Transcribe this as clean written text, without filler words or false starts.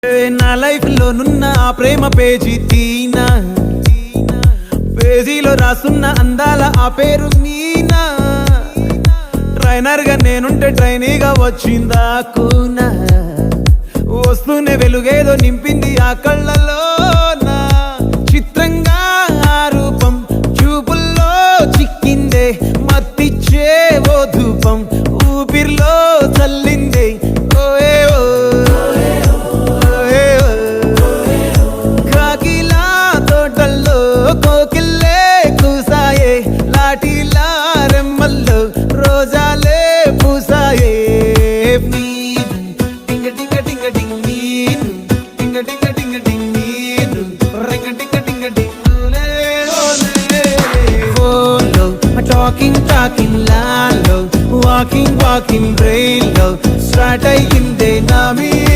నా లైఫ్ లో నున్న ప్రేమ పేజీ తీనా, పేజీలో రాసున్న అందాల ఆ పేరు మీనా. ట్రైనర్ గా నేనుంటే ట్రైనీగా వచ్చిందా కూనా, వస్తూనే వెలుగేదో నింపింది ఆ కళ్ళలో. చిత్రంగా ఆ రూపం చూపుల్లో చిక్కిందే, మత్తిచ్చే ఓ ధూపం ఊపిరిలో చల్లిందే. కాకిలా తోటల్లో కోకిల్లే కూసాయే, లాఠీలా రెమ్మల్లో రోజాలే పూసాయే. Talking loud, walking brain low, start aiyinde na me.